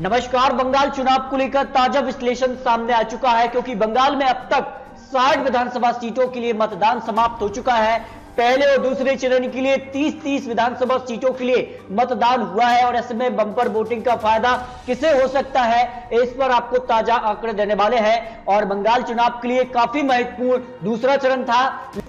नमस्कार। बंगाल चुनाव को लेकर ताजा विश्लेषण सामने आ चुका है, क्योंकि बंगाल में अब तक 60 विधानसभा सीटों के लिए मतदान समाप्त हो चुका है। पहले और दूसरे चरण के लिए 30-30 विधानसभा सीटों के लिए मतदान हुआ है और ऐसे में बम्पर वोटिंग का फायदा किसे हो सकता है, इस पर आपको ताजा आंकड़े देने वाले हैं। और बंगाल चुनाव के लिए काफी महत्वपूर्ण दूसरा चरण था।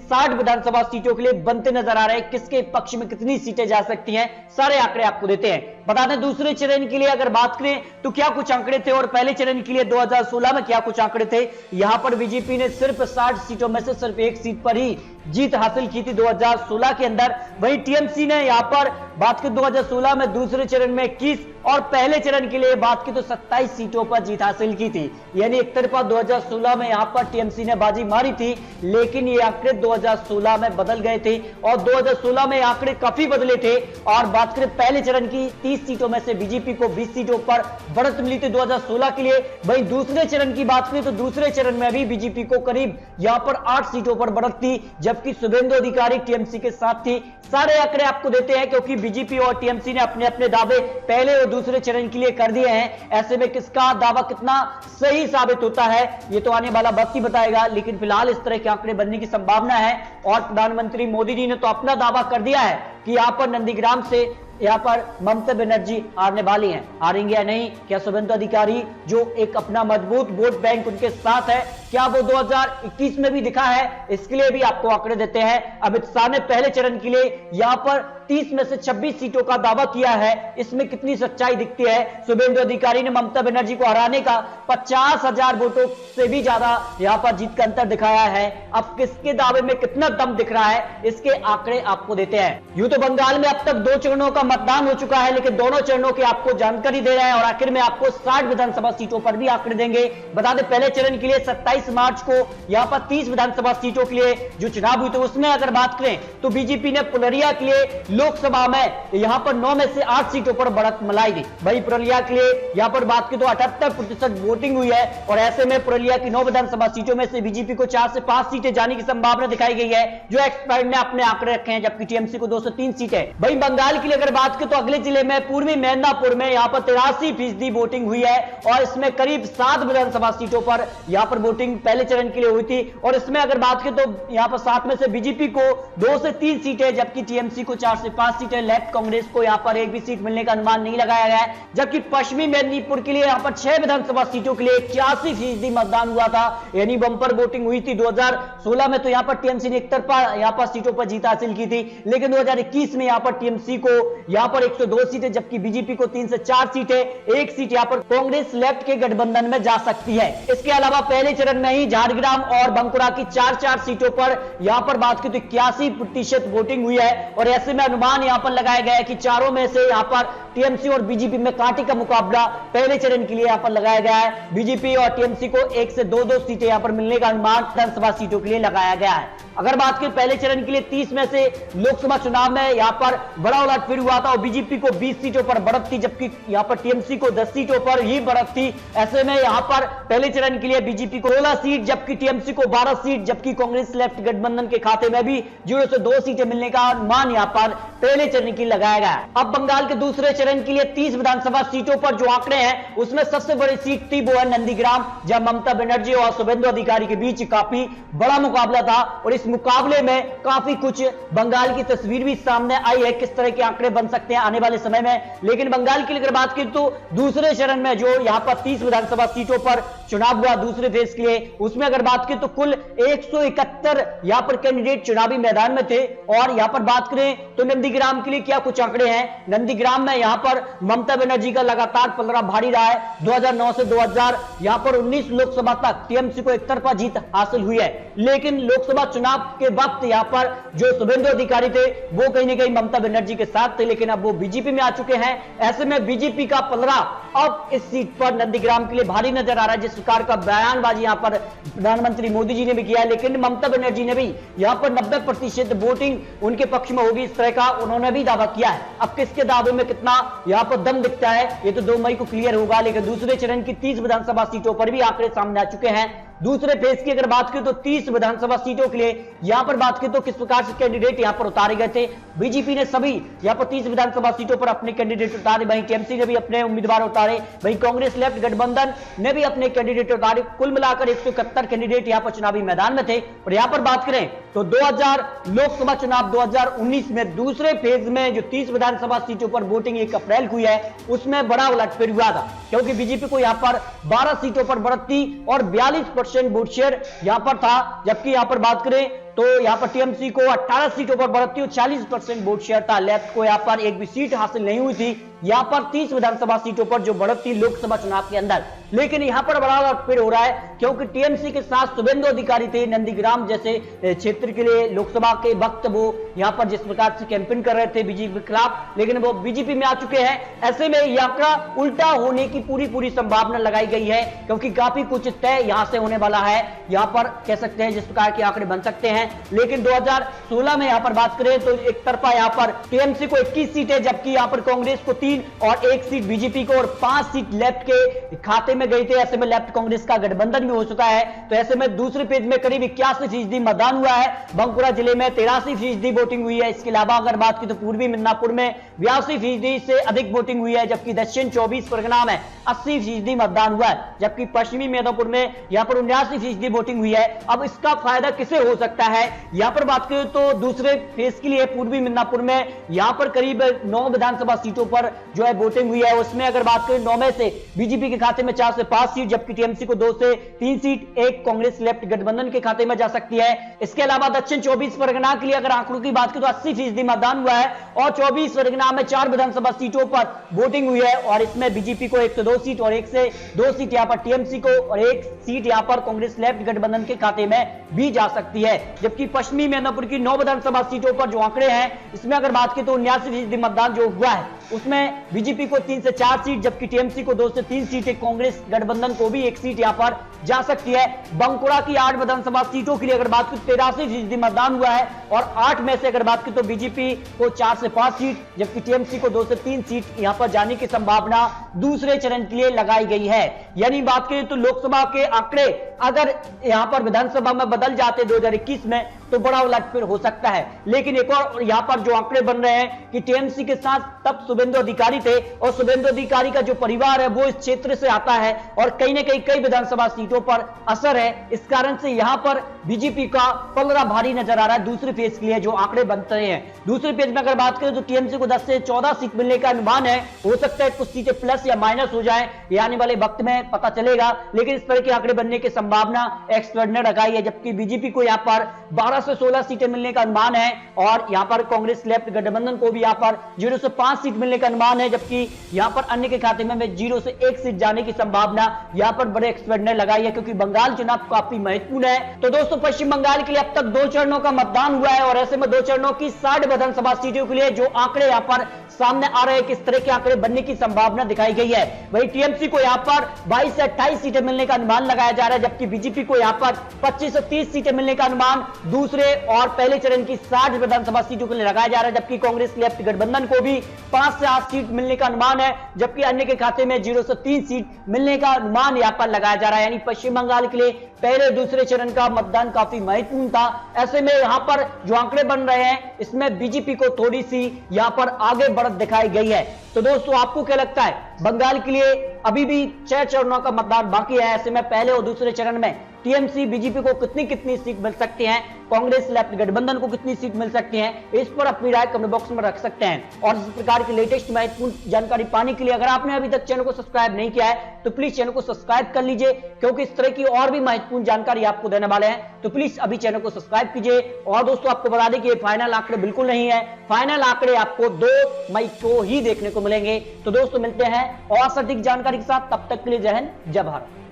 60 विधानसभा सीटों के लिए बनते नजर आ रहे हैं, किसके पक्ष में कितनी सीटें जा सकती हैं, सारे आंकड़े आपको देते हैं। बता दें, दूसरे चरण के लिए अगर बात करें तो क्या कुछ आंकड़े थे और पहले चरण के लिए 2016 में क्या कुछ आंकड़े थे। यहां पर बीजेपी ने सिर्फ 60 सीटों में से सिर्फ एक सीट पर ही जीत हासिल की थी 2016 के अंदर। वहीं टीएमसी ने यहां पर बात की 2016 में दूसरे चरण में 21 और पहले चरण के लिए बात की तो 27 सीटों पर जीत हासिल की थी। यानी एक तरफा 2016 में यहां पर टीएमसी ने बाजी मारी थी, लेकिन ये आंकड़े 2016 में बदल गए थे और 2016 में आंकड़े काफी बदले थे। और बात करें पहले चरण की 30 सीटों में से बीजेपी को 20 सीटों पर बढ़त मिली थी 2016 के लिए। वहीं दूसरे चरण की बात करें तो दूसरे चरण में भी बीजेपी को करीब यहां पर 8 सीटों पर बढ़त थी, जबकि शुभेंदु अधिकारी टीएमसी के साथ थी। सारे आंकड़े आपको देते हैं, क्योंकि बीजेपी और टीएमसी ने अपने अपने दावे पहले और दूसरे चरण के लिए कर दिए हैं। ऐसे में किसका दावा कितना सही साबित होता है ये तो आने वाला वक्त ही बताएगा, लेकिन फिलहाल इस तरह के आंकड़े बनने की संभावना है। और प्रधानमंत्री मोदी जी ने तो अपना दावा कर दिया है कि यहां पर नंदीग्राम से यहां पर ममता बनर्जी हारने वाली हैं। हारेंगे या नहीं, क्या शुभेंदु अधिकारी जो एक अपना मजबूत वोट बैंक उनके साथ है, क्या वो 2021 में भी दिखा है, इसके लिए भी आपको आंकड़े देते हैं। अमित शाह ने पहले चरण के लिए यहां पर 30 में से 26 सीटों का दावा किया है, इसमें कितनी सच्चाई दिखती है। शुभेंदु अधिकारी ने ममता बनर्जी को हराने का 50,000 वोटों से भी ज्यादा यहां पर जीत का अंतर दिखाया है। अब किसके दावे में कितना दम दिख रहा है, इसके आंकड़े आपको देते हैं। यूं तो बंगाल में अब तक 2 चरणों का मतदान हो चुका है, लेकिन दोनों चरणों की आपको जानकारी दे रहे हैं और आखिर में आपको 60 विधानसभा सीटों पर भी आंकड़े देंगे। बता दें, पहले चरण के लिए 27 मार्च को यहां पर 30 विधानसभा सीटों के लिए जो चुनाव हुए थे, उसमें अगर बात करें तो बीजेपी ने पुरलिया के लिए लोकसभा में यहां पर 9 में से 8 सीटों पर बढ़त मलाई दी। वही पुरलिया के लिए यहां पर बात की तो 78% वोटिंग हुई है और ऐसे में पुरलिया की 9 विधानसभा सीटों में से बीजेपी को 4 से 5 सीटें जाने की संभावना दिखाई गई है, जो एक्सपर्ट ने अपने आंकड़े रखे हैं, जबकि टीएमसी को 2 से 3 सीटें। वही बंगाल के लिए अगर बात की तो अगले जिले में पूर्वी मेदिनीपुर में यहां पर 83% वोटिंग हुई है और इसमें करीब 7 विधानसभा सीटों पर यहां पर वोटिंग पहले चरण के लिए हुई थी। और इसमें अगर बात की तो यहां पर 7 में से बीजेपी को 2 से 3 सीटें, जबकि टीएमसी को 4 से 5 सीटें, लेफ्ट कांग्रेस को यहां पर एक भी सीट मिलने का अनुमान नहीं लगाया गया है। जबकि पश्चिमी मेदिनीपुर के लिए यहां पर 6 विधानसभा सीटों के लिए 81% मतदान हुआ था, यानी बंपर वोटिंग हुई थी। 2016 में तो यहां पर टीएमसी ने एक तरफा यहां पर सीटों पर जीत हासिल की थी, लेकिन 2021 में यहां पर टीएमसी को यहां पर 102 सीटें, जबकि बीजेपी को 3 से 4 सीटें, एक सीट यहां पर कांग्रेस लेफ्ट के गठबंधन में जा सकती है। इसके अलावा पहले चरण में ही झारग्राम और बांकुड़ा की 4-4 सीटों पर यहां पर बात की तो 81% वोटिंग हुई है और ऐसे में अनुमान यहां पर लगाया गया है कि चारों में से यहां पर टीएमसी और बीजेपी में कांटे का मुकाबला पहले चरण के लिए यहां पर लगाया गया है। बीजेपी और टीएमसी को 1 से 2 सीटें यहां पर मिलने का अनुमान विधानसभा सीटों के लिए लगाया गया है। अगर बात करें पहले चरण के लिए 30 में से लोकसभा चुनाव में यहां पर बड़ा उलटफेर हुआ था और बीजेपी को 20 सीटों पर बढ़त थी, जबकि यहां पर टीएमसी को 10 सीटों पर ही बढ़त थी। ऐसे में यहां पर पहले चरण के लिए बीजेपी को 16 सीट, जबकि टीएमसी को 12 सीट, जबकि कांग्रेस लेफ्ट गठबंधन के खाते में भी 0 से 2 सीटें मिलने का अनुमान यहां पर पहले चरण की लगाया गया है। अब बंगाल के दूसरे चरण के लिए 30 विधानसभा सीटों पर जो आंकड़े हैं, उसमें सबसे बड़ी सीट थी वो है नंदीग्राम, जहां ममता बनर्जी और शुभेंदु अधिकारी के बीच काफी बड़ा मुकाबला था और इस मुकाबले में काफी कुछ बंगाल की तस्वीर भी सामने आई है, किस तरह के आंकड़े बन सकते हैं आने वाले समय में। लेकिन बंगाल की अगर बात की तो दूसरे चरण में जो यहां पर 30 विधानसभा सीटों पर चुनाव हुआ दूसरे फेज के लिए, उसमें अगर बात की तो कुल 171 यहां पर कैंडिडेट चुनावी मैदान में थे। और यहां पर बात करें तो नंदीग्राम के लिए क्या कुछ आंकड़े हैं। नंदीग्राम में यहां पर ममता बनर्जी का लगातार पलड़ा भारी रहा है। 2009 से 2019 लोकसभा तक टीएमसी को एक तरफा जीत हासिल हुई है, लेकिन लोकसभा चुनाव के वक्त यहां पर जो शुभेंदु अधिकारी थे वो कहीं ना कहीं ममता बनर्जी के साथ थे, लेकिन अब वो बीजेपी में आ चुके हैं। ऐसे में बीजेपी का पलड़ा अब इस सीट पर नंदीग्राम के लिए भारी नजर आ रहा है, जिस प्रकार का बयानबाजी यहां पर प्रधानमंत्री मोदी जी ने भी किया है, लेकिन ममता बनर्जी ने भी यहां पर 90% वोटिंग उनके पक्ष में होगी, इस तरह का उन्होंने भी दावा किया है। अब किसके दावे में कितना यहां पर दम दिखता है ये तो 2 मई को क्लियर होगा, लेकिन दूसरे चरण की 30 विधानसभा सीटों पर भी आंकड़े सामने आ चुके हैं। दूसरे फेज की अगर बात करें तो 30 विधानसभा सीटों के लिए यहां पर बात करें तो किस प्रकार से कैंडिडेट यहां पर उतारे गए थे। बीजेपी ने सभी यहां पर 30 विधानसभा सीटों पर अपने कैंडिडेट उतारे, वहीं टीएमसी ने भी अपने उम्मीदवार उतारे, वहीं कांग्रेस लेफ्ट गठबंधन ने भी अपने कैंडिडेट उतारे। कुल मिलाकर 171 कैंडिडेट यहां पर चुनावी मैदान में थे। और यहां पर बात करें तो 2000 लोकसभा चुनाव 2019 में दूसरे फेज में जो 30 विधानसभा सीटों पर वोटिंग 1 अप्रैल को हुई है, उसमें बड़ा उलटफेर हुआ था, क्योंकि बीजेपी को यहां पर 12 सीटों पर बढ़त थी और 42% वोट शेयर यहां पर था। जबकि यहां पर बात करें तो यहां पर टीएमसी को 18 सीटों पर बढ़त थी और 40% वोट शेयर था। लेफ्ट को यहां पर एक भी सीट हासिल नहीं हुई थी। यहां पर 30 विधानसभा सीटों पर जो बढ़त थी लोकसभा चुनाव के अंदर, लेकिन यहां पर बड़ा उलटफेर हो रहा है, क्योंकि टीएमसी के साथ शुभेंदु अधिकारी थे नंदीग्राम जैसे क्षेत्र के लिए लोकसभा के वक्त, वो यहां पर जिस प्रकार से कैंपेन कर रहे थे बीजेपी के खिलाफ, लेकिन वो बीजेपी में आ चुके हैं। ऐसे में यह आंकड़ा उल्टा होने की पूरी संभावना लगाई गई है, क्योंकि काफी कुछ तय यहां से होने वाला है। यहां पर कह सकते हैं जिस प्रकार के आंकड़े बन सकते हैं। लेकिन 2016 में यहां पर बात करें तो एक तरफा यहां पर टीएमसी को 21 सीटें, जबकि यहां पर कांग्रेस को 3 और 1 सीट बीजेपी को और 5 सीट लेफ्ट के खाते में गई थी। ऐसे में लेफ्ट कांग्रेस का गठबंधन भी हो चुका है। तो ऐसे में दूसरे पेज में करीब 81% मतदान हुआ है। बांकुरा जिले में 83% वोटिंग हुई है। इसके अलावा अगर बात की तो पूर्वी मिदनापुर में 82% से अधिक वोटिंग हुई है, जबकि दक्षिण 24 परगना में 80% मतदान हुआ है, जबकि पश्चिमी मिदनापुर में यहां पर 79% वोटिंग हुई है। अब इसका फायदा किसे हो सकता है, यहां पर बात करें तो दूसरे फेज के लिए पूर्वी मिदनापुर में यहां पर करीब 9 विधानसभा सीटों पर जो है वोटिंग हुई है। उसमें अगर बात करें 9 में से बीजेपी के खाते में 4 से 5 सीट, जबकि टीएमसी को 2 से 3 सीट, 1 कांग्रेस लेफ्ट गठबंधन के खाते में जा सकती है। इसके अलावा दक्षिण 24 परगना के लिए अगर आंकड़ों की बात करें तो 80% मतदान हुआ है और 24 परगना में 4 विधानसभा सीटों पर वोटिंग हुई है। और इसमें बीजेपी को 1 से 2 सीट और 1 से 2 सीट यहां पर टीएमसी को और 1 सीट यहां पर कांग्रेस लेफ्ट गठबंधन के खाते में भी जा सकती है। जबकि पश्चिमी मिदनापुर की 9 विधानसभा सीटों पर जो आंकड़े हैं, इसमें अगर बात करें तो 79% मतदान जो हुआ है, उसमें बीजेपी को 3 से 4 सीट, जबकि टीएमसी को 2 से 3 सीटें, कांग्रेस गठबंधन को भी 1 सीट यहां पर जा सकती है। बांकुड़ा की 8 विधानसभा सीटों के लिए अगर बात करें 83% मतदान हुआ है और 8 में से अगर बात करें तो बीजेपी को 4 से 5 सीट, जबकि टीएमसी को 2 से 3 सीट यहां पर जाने की संभावना दूसरे चरण के लिए लगाई गई है। यानी बात करें तो लोकसभा के आंकड़े अगर यहां पर विधानसभा में बदल जाते 2021 में तो बड़ा उलटफेर हो सकता है। लेकिन एक और यहां पर जो आंकड़े बन रहे हैं कि टीएमसी के साथ तब शुभेंदु अधिकारी थे और शुभेंदु अधिकारी का जो परिवार है वो इस क्षेत्र से आता है और कहीं ना कहीं कई विधानसभा सीटों पर असर है। इस कारण से यहां पर बीजेपी का पलड़ा भारी नजर आ रहा है दूसरे फेज के लिए जो आंकड़े बनते हैं। दूसरे पेज में अगर बात करें तो टीएमसी को 10 से 14 सीट मिलने का अनुमान है। हो सकता है कुछ सीटें प्लस या माइनस हो जाए, ये आने वाले वक्त में पता चलेगा, लेकिन इस तरह के आंकड़े बनने की संभावना एक्सपर्ट ने लगाई है। जबकि बीजेपी को यहां पर 12 से 16 सीटें मिलने का अनुमान है और यहां पर कांग्रेस लेफ्ट गठबंधन को भी यहां पर 0 से 5 सीट मिलने का अनुमान है, जबकि यहां पर अन्य के खाते में 0 से 1 सीट जाने की संभावना यहां पर बड़े एक्सपर्ट ने लगाई है, क्योंकि बंगाल चुनाव काफी महत्वपूर्ण है। तो दोस्तों पश्चिम बंगाल के लिए अब तक 2 चरणों का मतदान हुआ है और ऐसे में 2 चरणों की 60 विधानसभा सीटों के लिए जो आंकड़े यहां पर सामने आ रहे हैं, किस तरह के आंकड़े बनने की संभावना दिखाई गई है। वही टीएमसी को यहां पर 22 से 28 सीटें मिलने का अनुमान लगाया जा रहा है, जबकि बीजेपी को यहां पर 25 से 30 सीटें मिलने का अनुमान दूसरे और पहले चरण की 60 विधानसभा सीटों के लिए लगाया जा रहा है। जबकि कांग्रेस लेफ्ट गठबंधन को भी 5 से 8 सीट मिलने का अनुमान है, जबकि अन्य के खाते में 0 से 3 सीट मिलने का अनुमान यहां पर लगाया जा रहा है। यानी पश्चिम बंगाल के लिए पहले दूसरे चरण का मतदान काफी महत्वपूर्ण था। ऐसे में यहां पर जो आंकड़े बन रहे हैं, इसमें बीजेपी को थोड़ी सी यहां पर आगे बढ़त दिखाई गई है। तो दोस्तों आपको क्या लगता है, बंगाल के लिए अभी भी 6 चरणों का मतदान बाकी है, ऐसे में पहले और दूसरे चरण में टीएमसी बीजेपी को कितनी सीट मिल सकती हैं, कांग्रेस लेफ्ट गठबंधन को कितनी सीट मिल सकती हैं, इस पर अपनी राय कमेंट बॉक्स में रख सकते हैं। और इस प्रकार की लेटेस्ट महत्वपूर्ण जानकारी पाने के लिए अगर आपने अभी तक चैनल को सब्सक्राइब नहीं किया है तो प्लीज चैनल को सब्सक्राइब कर लीजिए, क्योंकि इस तरह की और भी महत्वपूर्ण जानकारी आपको देने वाले हैं। तो प्लीज अभी चैनल को सब्सक्राइब कीजिए। और दोस्तों आपको बता दें कि ये फाइनल आंकड़े बिल्कुल नहीं है, फाइनल आंकड़े आपको 2 मई को ही देखने को मिलेंगे। तो दोस्तों मिलते हैं और अधिक जानकारी के साथ, तब तक के लिए जय हिंद जय भारत।